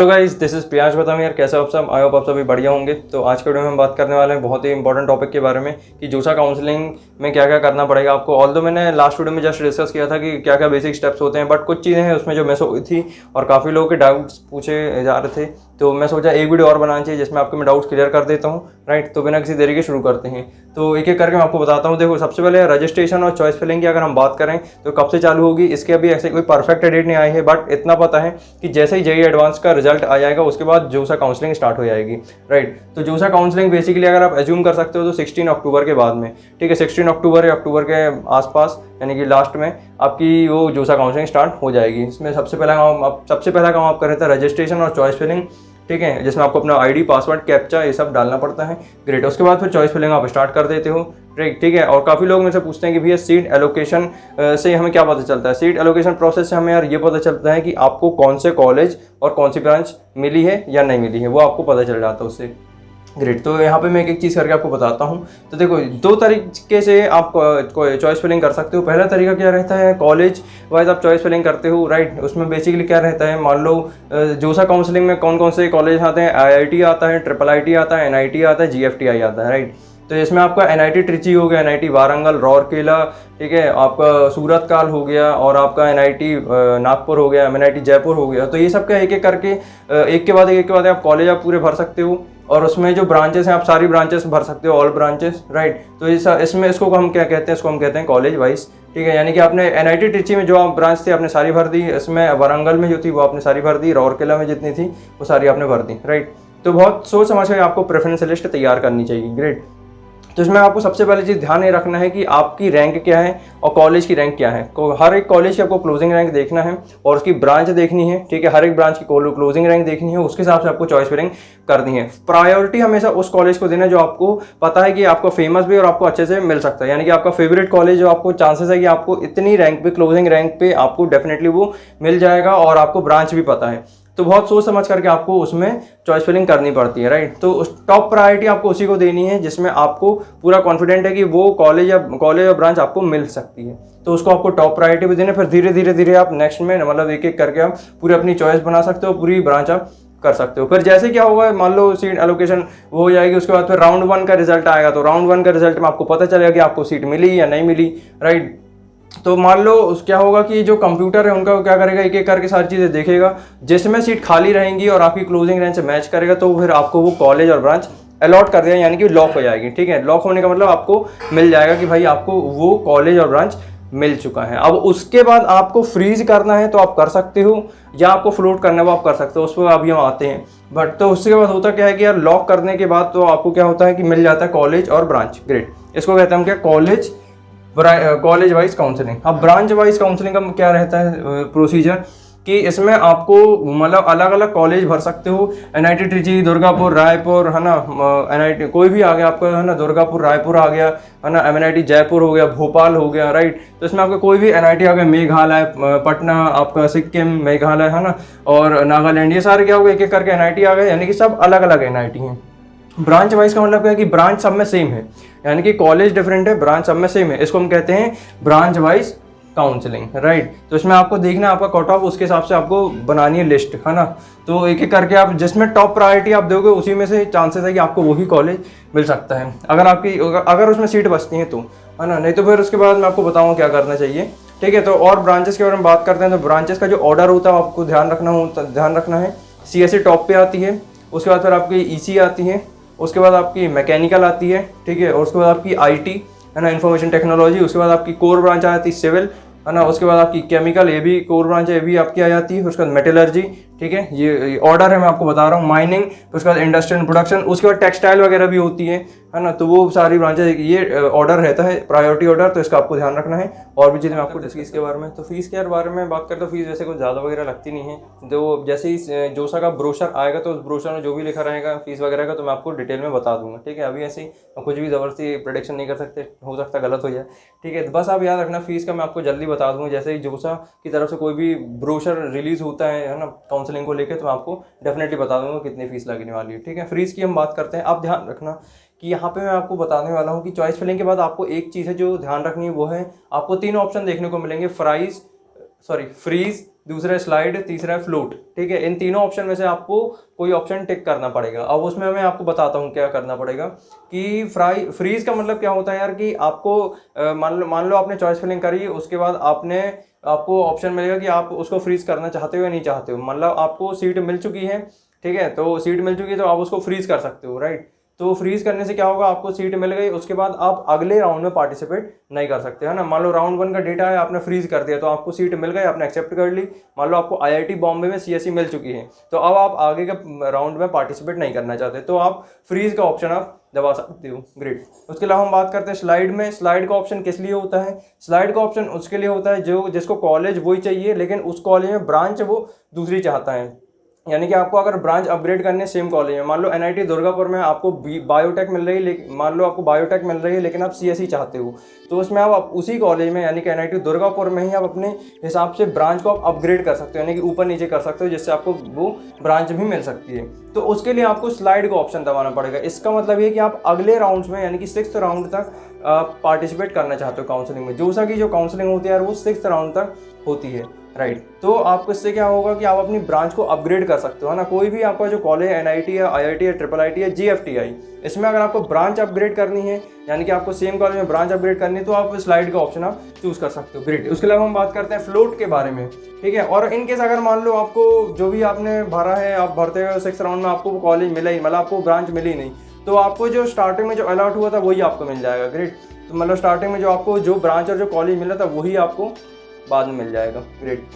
तो guys this is Priyansh बताऊँ यार, कैसे हो आप सब? आई होप आप सभी बढ़िया होंगे। तो आज के वीडियो में हम बात करने वाले हैं बहुत ही इंपॉर्टेंट टॉपिक के बारे में कि जोसा काउंसलिंग में क्या क्या करना पड़ेगा आपको। ऑल्दो मैंने लास्ट वीडियो में जस्ट डिस्कस किया था कि क्या क्या बेसिक स्टेप्स होते हैं, बट कुछ चीज़ें हैं उसमें जो मिस हुई थी और काफ़ी लोगों के डाउट्स पूछे जा रहे थे। तो मैं सोचा एक वीडियो और बनाना चाहिए जिसमें आपके मैं डाउट्स क्लियर कर देता हूँ, राइट। तो बिना किसी देरी के शुरू करते हैं। तो एक एक करके मैं आपको बताता हूँ। देखो, सबसे पहले रजिस्ट्रेशन और चॉइस फिलिंग की अगर हम बात करें तो कब से चालू होगी, इसके अभी ऐसे कोई परफेक्ट डेट नहीं आई है, बट इतना पता है कि जैसे ही जेईई एडवांस का रिजल्ट आ जाएगा उसके बाद जोसा काउंसलिंग स्टार्ट हो जाएगी, राइट। तो जोसा काउंसलिंग बेसिकली अगर आप एज्यूम कर सकते हो तो 16 अक्टूबर के बाद में, ठीक है, 16 अक्टूबर या अक्टूबर के आसपास यानी कि लास्ट में आपकी वो जोसा काउंसलिंग स्टार्ट हो जाएगी। इसमें सबसे पहला काम आप कर रहे थे रजिस्ट्रेशन और चॉइस फिलिंग, ठीक है, जिसमें आपको अपना आईडी, पासवर्ड, कैप्चा ये सब डालना पड़ता है। ग्रेट। उसके बाद फिर चॉइस फिलिंग आप स्टार्ट कर देते हो, ठीक है। और काफ़ी लोग मुझसे पूछते हैं कि भैया सीट एलोकेशन से हमें क्या पता चलता है? सीट एलोकेशन प्रोसेस से हमें यार ये पता चलता है कि आपको कौन से कॉलेज और कौन सी ब्रांच मिली है या नहीं मिली है, वो आपको पता चल जाता है उससे। ग्रेट। तो यहाँ पे मैं एक एक चीज़ करके आपको बताता हूँ। तो देखो, दो तरीके से आप चॉइस फिलिंग कर सकते हो। पहला तरीका क्या रहता है, कॉलेज वाइज आप चॉइस फिलिंग करते हो, राइट। उसमें बेसिकली क्या रहता है, मान लो जोसा काउंसलिंग में कौन कौन से कॉलेज आते हैं, आईआईटी आता है, IIIT आता है, एनआईटी आता है, जीएफटीआई आता है, राइट। तो इसमें आपका एनआईटी ट्रिची हो गया, एनआईटी वारंगल, राउरकेला, ठीक है, आपका सूरत काल हो गया, और आपका एनआईटी नागपुर हो गया, एनआईटी जयपुर हो गया। तो ये सब का एक एक करके एक के बाद आप कॉलेज आप पूरे भर सकते हो, और उसमें जो ब्रांचेस हैं आप सारी ब्रांचेस भर सकते हो, ऑल ब्रांचेस, राइट। तो इसमें इसको हम क्या कहते हैं, इसको हम कहते हैं कॉलेज वाइज, ठीक है। यानी कि आपने एनआईटी ट्रिची में जो आप ब्रांच थी आपने सारी भर दी, इसमें वारंगल में जो थी वो आपने सारी भर दी, राउरकेला में जितनी थी वो सारी आपने भर दी, राइट। तो बहुत सोच समझ कर आपको प्रेफरेंस लिस्ट तैयार करनी चाहिए, ग्रेट। तो इसमें आपको सबसे पहले चीज़ ध्यान ये रखना है कि आपकी रैंक क्या है और कॉलेज की रैंक क्या है। हर एक कॉलेज की आपको क्लोजिंग रैंक देखना है और उसकी ब्रांच देखनी है, ठीक है। हर एक ब्रांच की क्लोजिंग रैंक देखनी है, उसके हिसाब से आपको चॉइस फिलिंग करनी है। प्रायोरिटी हमेशा उस कॉलेज को देना जो आपको पता है कि आपको फेमस भी और आपको अच्छे से मिल सकता है, यानी कि आपका फेवरेट कॉलेज जो आपको चांसेस है कि आपको इतनी रैंक पे, क्लोजिंग रैंक पे आपको डेफिनेटली वो मिल जाएगा, और आपको ब्रांच भी पता है। तो बहुत सोच समझ करके आपको उसमें चॉइस फिलिंग करनी पड़ती है, राइट। तो उस टॉप प्रायोरिटी आपको उसी को देनी है जिसमें आपको पूरा कॉन्फिडेंट है कि वो कॉलेज या ब्रांच आपको मिल सकती है, तो उसको आपको टॉप प्रायोरिटी भी देना। फिर धीरे धीरे आप नेक्स्ट में मतलब एक एक करके आप पूरी अपनी चॉइस बना सकते हो, पूरी ब्रांच आप कर सकते हो। फिर जैसे क्या होगा, मान लो सीट एलोकेशन वो हो जाएगी, उसके बाद फिर राउंड 1 का रिजल्ट आएगा, तो राउंड 1 का रिजल्ट में आपको पता चलेगा कि आपको सीट मिली या नहीं मिली, राइट। तो मान लो क्या होगा कि जो कंप्यूटर है उनका क्या करेगा, एक एक करके सारी चीज़ें देखेगा, जिसमें सीट खाली रहेंगी और आपकी क्लोजिंग रैंक से मैच करेगा तो फिर आपको वो कॉलेज और ब्रांच अलॉट कर देगा, यानी कि लॉक हो जाएगी, ठीक है। लॉक होने का मतलब आपको मिल जाएगा कि भाई आपको वो कॉलेज और ब्रांच मिल चुका है। अब उसके बाद आपको फ्रीज करना है तो आप कर सकते हो, या आपको फ्लोट करना है वो आप कर सकते हो, उस पर अभी हम आते हैं। बट तो उसके बाद होता क्या है कि यार लॉक करने के बाद तो आपको क्या होता है कि मिल जाता है कॉलेज और ब्रांच, ग्रेट। इसको कहते हैं हम क्या, कॉलेज वाइज काउंसलिंग। अब ब्रांच वाइज काउंसलिंग का क्या रहता है प्रोसीजर, कि इसमें आपको मतलब अलग अलग कॉलेज भर सकते हो, एनआईटी ट्रिची, दुर्गापुर, रायपुर, है ना, एनआईटी कोई भी आ गया आपका, है ना, दुर्गापुर, रायपुर आ गया, है ना, एमएनआईटी जयपुर हो गया, भोपाल हो गया, राइट। तो इसमें आपका कोई भी एनआईटी आ गया, मेघालय, पटना, आपका सिक्किम, मेघालय, है ना, और नागालैंड, ये सारे क्या हो गए, एक एक करके एनआईटी आ गए, यानी कि सब अलग अलग एनआईटी हैं। ब्रांच वाइज का मतलब क्या है कि ब्रांच सब में सेम है, यानी कि कॉलेज डिफरेंट है, ब्रांच सब में सेम है, इसको हम कहते हैं ब्रांच वाइज काउंसलिंग, राइट। तो इसमें आपको देखना है आपका कट ऑफ, उसके हिसाब से आपको बनानी है लिस्ट, है ना। तो एक एक करके आप जिसमें टॉप प्रायोरिटी आप दोगे उसी में से चांसेस है कि आपको वही कॉलेज मिल सकता है, अगर उसमें सीट बचती है तो, है ना। नहीं तो फिर उसके बाद मैं आपको बताऊँगा क्या करना चाहिए, ठीक है। तो और ब्रांचेस के बारे में बात करते हैं। तो ब्रांचेस का जो ऑर्डर होता है आपको ध्यान रखना है। सीएससी टॉप पे आती है, उसके बाद फिर आपकी ईसी आती है, उसके बाद आपकी मैकेनिकल आती है, ठीक है, और उसके बाद आपकी आईटी, है ना, इंफॉर्मेशन टेक्नोलॉजी, उसके बाद आपकी कोर ब्रांच आ जाती है सिविल, है ना, उसके बाद आपकी केमिकल, ये भी कोर ब्रांच है, ये भी आपकी आ जाती है। उसके बाद मेटलर्जी, ठीक है, ये ऑर्डर है मैं आपको बता रहा हूँ। माइनिंग, उसके बाद इंडस्ट्रियल प्रोडक्शन, उसके बाद टेक्सटाइल वगैरह भी होती है ना। तो वो सारी ब्रांचेस, ये ऑर्डर रहता है, प्रायोरिटी ऑर्डर, तो इसका आपको ध्यान रखना है। और भी चीज़ें मैं आपको फीस के बारे में, तो फीस के बारे में बात करते तो फीस वैसे कुछ ज़्यादा वगैरह लगती नहीं है। तो जैसे ही जोसा का ब्रोशर आएगा तो उस ब्रोशर में जो भी लिखा रहेगा फीस वगैरह का, तो मैं आपको डिटेल में बता दूंगा, ठीक है। अभी ऐसे ही कुछ भी ज़बरदस्ती प्रेडिक्शन नहीं कर सकते, हो सकता है गलत हो जाए, ठीक है। तो बस आप याद रखना, फीस का मैं आपको जल्दी बता दूंगा। जैसे ही जोसा की तरफ से कोई भी ब्रोशर रिलीज होता है ना, काउंसलिंग को लेकर, तो मैं आपको डेफिनेटली बता दूंगा कितनी फीस लगने वाली है, ठीक है। फ्रीज की हम बात करते हैं। आप ध्यान रखना कि यहाँ पे मैं आपको बताने वाला हूँ कि चॉइस फिलिंग के बाद आपको एक चीज़ है जो ध्यान रखनी है, वो है आपको 3 ऑप्शन देखने को मिलेंगे, फ्रीज, दूसरा है स्लाइड, तीसरा है फ्लोट। ठीक है, इन तीनों ऑप्शन में से आपको कोई ऑप्शन टिक करना पड़ेगा। अब उसमें मैं आपको बताता हूँ क्या करना पड़ेगा कि फ्रीज का मतलब क्या होता है यार, कि आपको मान लो आपने चॉइस फिलिंग करी, उसके बाद आपको ऑप्शन मिलेगा कि आप उसको फ्रीज करना चाहते हो या नहीं चाहते हो। मतलब आपको सीट मिल चुकी है, ठीक है, तो सीट मिल चुकी है तो आप उसको फ्रीज कर सकते हो, राइट। तो फ्रीज करने से क्या होगा, आपको सीट मिल गई, उसके बाद आप अगले राउंड में पार्टिसिपेट नहीं कर सकते, है ना। मान लो राउंड 1 का डेटा है, आपने फ्रीज कर दिया तो आपको सीट मिल गई, आपने एक्सेप्ट कर ली। मान लो आपको आईआईटी बॉम्बे में सीएससी मिल चुकी है, तो अब आप आगे के राउंड में पार्टिसिपेट नहीं करना चाहते, तो आप फ्रीज का ऑप्शन आप दबा सकते हो। ग्रेट। उसके अलावा हम बात करते हैं स्लाइड में। स्लाइड का ऑप्शन किस लिए होता है? स्लाइड का ऑप्शन उसके लिए होता है जो जिसको कॉलेज वही चाहिए, लेकिन उस कॉलेज में ब्रांच वो दूसरी चाहता है। यानी कि आपको अगर ब्रांच अपग्रेड करनी है सेम कॉलेज में, मान लो एनआईटी दुर्गापुर में आपको बायोटेक मिल रही है, लेकिन मान लो आपको बायोटेक मिल रही है लेकिन आप सीएससी चाहते हो, तो उसमें आप उसी कॉलेज में यानी कि एनआईटी दुर्गापुर में ही आप अपने हिसाब से ब्रांच को आप अपग्रेड कर सकते हो, यानी कि ऊपर नीचे कर सकते हो, जिससे आपको वो ब्रांच भी मिल सकती है। तो उसके लिए आपको स्लाइड का ऑप्शन दबाना पड़ेगा। इसका मतलब ये कि आप अगले राउंड में यानी कि 6th राउंड तक पार्टिसिपेट करना चाहते हो काउंसलिंग में। जोसा की जो काउंसलिंग होती है यार वो 6th राउंड तक होती है, राइट। तो आपको इससे क्या होगा कि आप अपनी ब्रांच को अपग्रेड कर सकते हो, है ना। कोई भी आपका जो कॉलेज एनआईटी है, आईआईटी है, ट्रिपल आईटी है, जीएफटीआई, इसमें अगर आपको ब्रांच अपग्रेड करनी है यानी कि आपको सेम कॉलेज में ब्रांच अपग्रेड करनी है, तो आप स्लाइड का ऑप्शन आप चूज कर सकते हो। ग्रेट। उसके अलावा हम बात करते हैं फ्लोट के बारे में, ठीक है। और इन केस अगर मान लो आपको जो भी आपने भरा है, आप भरते हुए 6th राउंड में आपको कॉलेज मिला ही, मतलब आपको ब्रांच मिली नहीं, तो आपको जो स्टार्टिंग में जो अलॉट हुआ था वही आपको मिल जाएगा। ग्रेट। तो मतलब स्टार्टिंग में जो आपको जो ब्रांच और जो कॉलेज मिला था वही आपको बाद में मिल जाएगा। ग्रेट।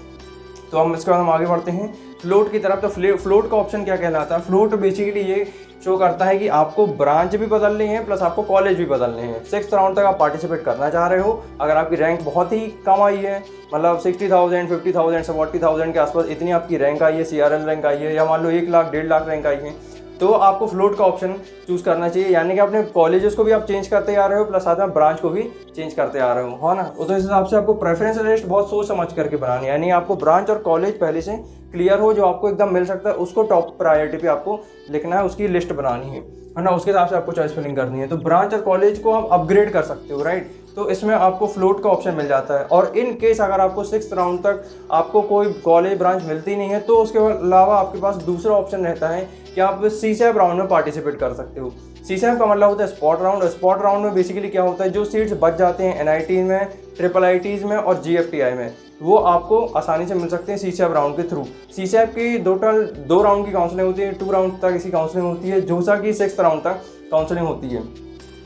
तो हम इसके बाद हम आगे बढ़ते हैं फ्लोट की तरफ। तो फ्लोट का ऑप्शन क्या कहलाता है? फ्लोट बेसिकली ये शो करता है कि आपको ब्रांच भी बदलनी है प्लस आपको कॉलेज भी बदलने हैं। 6th राउंड तक आप पार्टिसिपेट करना चाह रहे हो, अगर आपकी रैंक बहुत ही कम आई है, मतलब 60,000, 50,000, 40,000 के आसपास इतनी आपकी रैंक आई है, सीआरएल रैंक आई है, या मान लो 1 लाख 1.5 लाख रैंक आई है, तो आपको फ्लोट का ऑप्शन चूज करना चाहिए। यानी कि अपने कॉलेजेस को भी आप चेंज करते आ रहे हो प्लस साथ में ब्रांच को भी चेंज करते आ रहे हो, है ना। तो इस हिसाब से आपको प्रेफरेंस लिस्ट बहुत सोच समझ करके बनानी है, यानी आपको ब्रांच और कॉलेज पहले से क्लियर हो, जो आपको एकदम मिल सकता है उसको टॉप प्रायोरिटी पे आपको लिखना है, उसकी लिस्ट बनानी है ना। उसके हिसाब से आपको चॉइस फिलिंग करनी है। तो ब्रांच और कॉलेज को आप अपग्रेड कर सकते हो, राइट। तो इसमें आपको फ्लोट का ऑप्शन मिल जाता है। और इन केस अगर आपको 6th राउंड तक आपको कोई कॉलेज ब्रांच मिलती नहीं है, तो उसके अलावा आपके पास दूसरा ऑप्शन रहता है कि आप सीसैप राउंड में पार्टिसिपेट कर सकते हो। सीसैप का मतलब होता है स्पॉट राउंड। स्पॉट राउंड में बेसिकली क्या होता है, जो सीट्स बच जाते हैं एनआईटी में, ट्रिपल आईटीज में और जीएफटीआई में, वो आपको आसानी से मिल सकते हैं सीसैप राउंड के थ्रू। सीसैप की टोटल 2 राउंड की काउंसलिंग होती है, 2 राउंड तक इसकी काउंसलिंग होती है। जोसा की 6th राउंड तक काउंसलिंग होती है।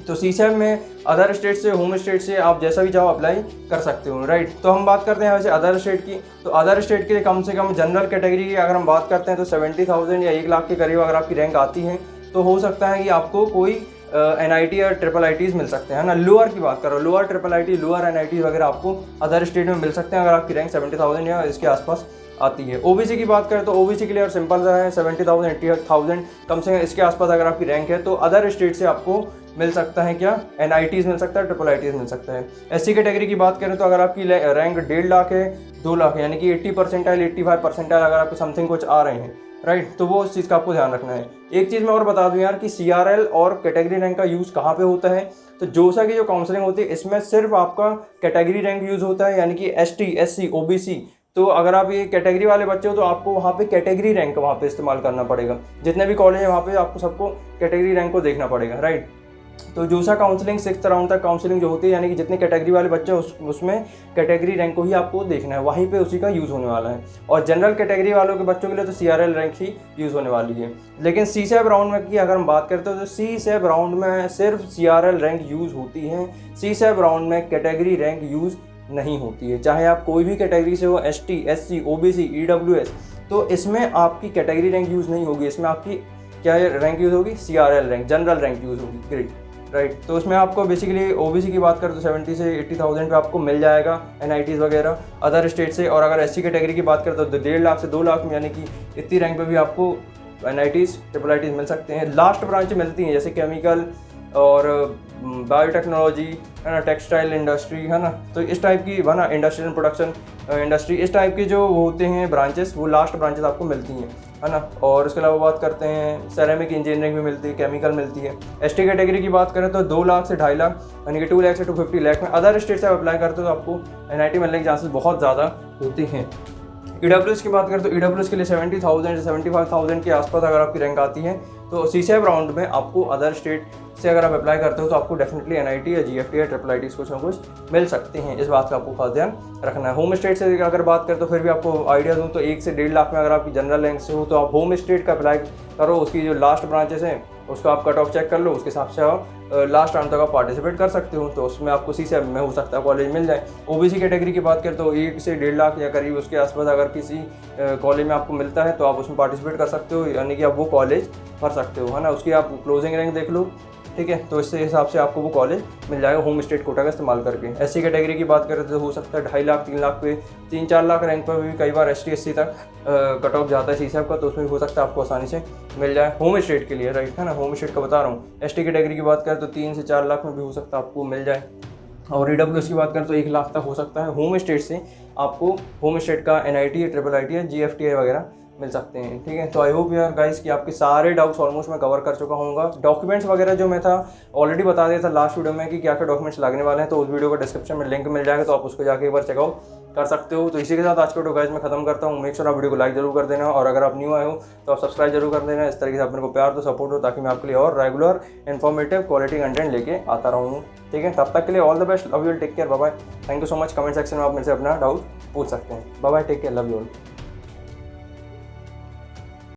तो सीसैप में अदर स्टेट से, होम स्टेट से आप जैसा भी चाहो अप्लाई कर सकते हो, राइट। तो हम बात करते हैं वैसे अदर स्टेट की। तो अदर स्टेट के लिए कम से कम जनरल कैटेगरी की अगर हम बात करते हैं तो 70,000 या 1 लाख के करीब अगर आपकी रैंक आती है, तो हो सकता है कि आपको कोई एनआईटी या ट्रिपल आईटीज मिल सकते हैं ना। लोअर की बात करो, lower triple IT, lower NIT वगैरह आपको अदर स्टेट में मिल सकते हैं अगर आपकी रैंक 70,000 या इसके आसपास आती है। ओबीसी की बात करें तो ओबीसी के लिए और सिंपल सा है, 70,000 80,000 कम से कम इसके आसपास अगर आपकी रैंक है, तो अदर स्टेट से आपको मिल सकता है क्या, एनआईटीज मिल सकता है, ट्रिपल आईटीज मिल सकता है। एससी कैटेगरी की बात करें तो अगर आपकी रैंक 1.5 लाख है, 2 लाख है, यानी कि 80 परसेंटाइल 85 परसेंटाइल अगर आपको समथिंग कुछ आ रहे हैं, राइट, तो वो उस चीज़ का आपको ध्यान रखना है। एक चीज़ मैं और बता दूं यार कि सीआरएल और कैटेगरी रैंक का यूज़ कहाँ पे होता है। तो जोसा की जो काउंसलिंग होती है इसमें सिर्फ आपका कैटेगरी रैंक यूज़ होता है, यानी कि एसटी, एससी, ओबीसी। तो अगर आप ये कैटेगरी वाले बच्चे हो तो आपको वहाँ पे कैटेगरी रैंक वहाँ पे इस्तेमाल करना पड़ेगा। जितने भी कॉलेज है वहाँ पे आपको सबको कैटेगरी रैंक को देखना पड़ेगा, राइट। तो जोसा काउंसलिंग 6th राउंड तक काउंसलिंग जो होती है, यानी कि जितने कैटेगरी वाले बच्चे उसमें कैटेगरी रैंक को ही आपको देखना है, वहीं पे उसी का यूज़ होने वाला है। और जनरल कैटेगरी वालों के बच्चों के लिए तो सीआरएल रैंक ही यूज़ होने वाली है। लेकिन सीसैप राउंड में की अगर हम बात करते हो तो सीसैप राउंड में सिर्फ सीआरएल रैंक यूज़ होती है। सीसैप राउंड में कैटेगरी रैंक यूज़ नहीं होती है, चाहे आप कोई भी कैटेगरी से हो, एसटी, एससी, ओबीसी, ईडब्ल्यूएस, तो इसमें आपकी कैटेगरी रैंक यूज़ नहीं होगी। इसमें आपकी क्या रैंक यूज़ होगी, CRL rank, general rank use होगी, ग्रेट, राइट। तो उसमें आपको बेसिकली ओबीसी की बात करें तो 70 से 80,000 पे आपको मिल जाएगा एनआईटीज़ वगैरह अदर स्टेट से। और अगर एससी कैटेगरी की बात करें तो 1.5 लाख से 2 लाख में, यानी कि इतनी रैंक पे भी आपको एनआईटीज़, ट्रिपल आईटीज़ मिल सकते हैं। लास्ट ब्रांच मिलती हैं जैसे केमिकल और बायोटेक्नोलॉजी, है ना, टेक्सटाइल इंडस्ट्री, है ना, तो इस टाइप की, है ना, इंडस्ट्रियल प्रोडक्शन इंडस्ट्री, इस टाइप के जो होते हैं ब्रांचेस, वो लास्ट ब्रांचेस आपको मिलती हैं, है ना। और उसके अलावा बात करते हैं सेरेमिक इंजीनियरिंग भी मिलती है, केमिकल मिलती है। एसटी कैटेगरी की बात करें तो 2 लाख से 2.5 लाख, यानी कि 2 लाख से 250 लाख में अदर स्टेट से आप अप्लाई करते हो तो आपको एनआईटी मिलने के चांसेस बहुत ज़्यादा होते हैं। EWS की बात करें तो EWS के लिए 70,000 से 75,000 के आसपास अगर आपकी रैंक आती है तो CCF राउंड में आपको अदर स्टेट से अगर आप अप्लाई करते हो तो आपको डेफिनेटली NIT या GFT या IIIT कुछ ना कुछ मिल सकते हैं। इस बात का आपको खास ध्यान रखना है। होम स्टेट से अगर बात करें तो फिर भी आपको आइडिया दूँ तो 1 से 1.5 लाख में अगर आपकी जनरल रैंक से हो तो आप होम स्टेट का अप्लाई करो, उसकी जो लास्ट ब्रांचेस हैं उसका आप कट ऑफ चेक कर लो, उसके हिसाब से आप लास्ट राउंड तक आप पार्टिसिपेट कर सकते हो, तो उसमें आपको CCF में हो सकता है कॉलेज मिल जाए। OBC कैटेगरी की बात करें तो 1 से 1.5 लाख या करीब उसके आसपास अगर किसी कॉलेज में आपको मिलता है तो आप उसमें पार्टिसिपेट कर सकते हो, यानी कि आप वो कॉलेज भर सकते हो, है ना। उसकी आप क्लोजिंग रैंक देख लो, ठीक है, तो इससे हिसाब से आपको वो कॉलेज मिल जाएगा होम स्टेट कोटा का इस्तेमाल करके। SC कैटेगरी की बात करें तो हो सकता है 2.5 लाख 3 लाख पे 3-4 लाख रैंक पर भी कई बार ST SC तक कट ऑफ जाता है CCF का, तो उसमें भी हो सकता है आपको आसानी से मिल जाए होम स्टेट के लिए, राइट, है ना। होम स्टेट का बता रहा हूँ। ST कैटेगरी की बात करें तो 3 से 4 लाख में भी हो सकता है आपको मिल जाए, और EWS की बात करें तो 1 लाख तक हो सकता है होम स्टेट से आपको होम स्टेट का NIT या IIIT या GFT वगैरह मिल सकते हैं, ठीक है। तो आई होप यार गाइस कि आपके सारे डाउट्स ऑलमोस्ट मैं कवर कर चुका हूँगा। डॉक्यूमेंट्स वगैरह जो मैं था ऑलरेडी बता दिया था लास्ट वीडियो में कि क्या क्या डॉक्यूमेंट्स लगने वाले हैं, तो उस वीडियो का डिस्क्रिप्शन में लिंक मिल जाएगा, तो आप उसको जाके एक बार चेकआउट कर सकते हो। तो इसी के साथ आज का वीडियो गाइस मैं खत्म करता हूँ। मेक श्योर आप वीडियो को लाइक जरूर कर देना, और अगर आप न्यू आए हो तो आप सब्सक्राइब जरूर कर देना। इस तरीके से आप मेरे को प्यार तो सपोर्ट हो, ताकि मैं आपके लिए और रेगुलर इन्फॉर्मेटिव क्वालिटी कंटेंट लेके आता रहूँ, ठीक है। तब तक के लिए all the best, love you, take care, bye bye. Thank you so much. Comment section में आप मेरे से अपना डाउट पूछ सकते हैं। Bye bye, take care, love you all.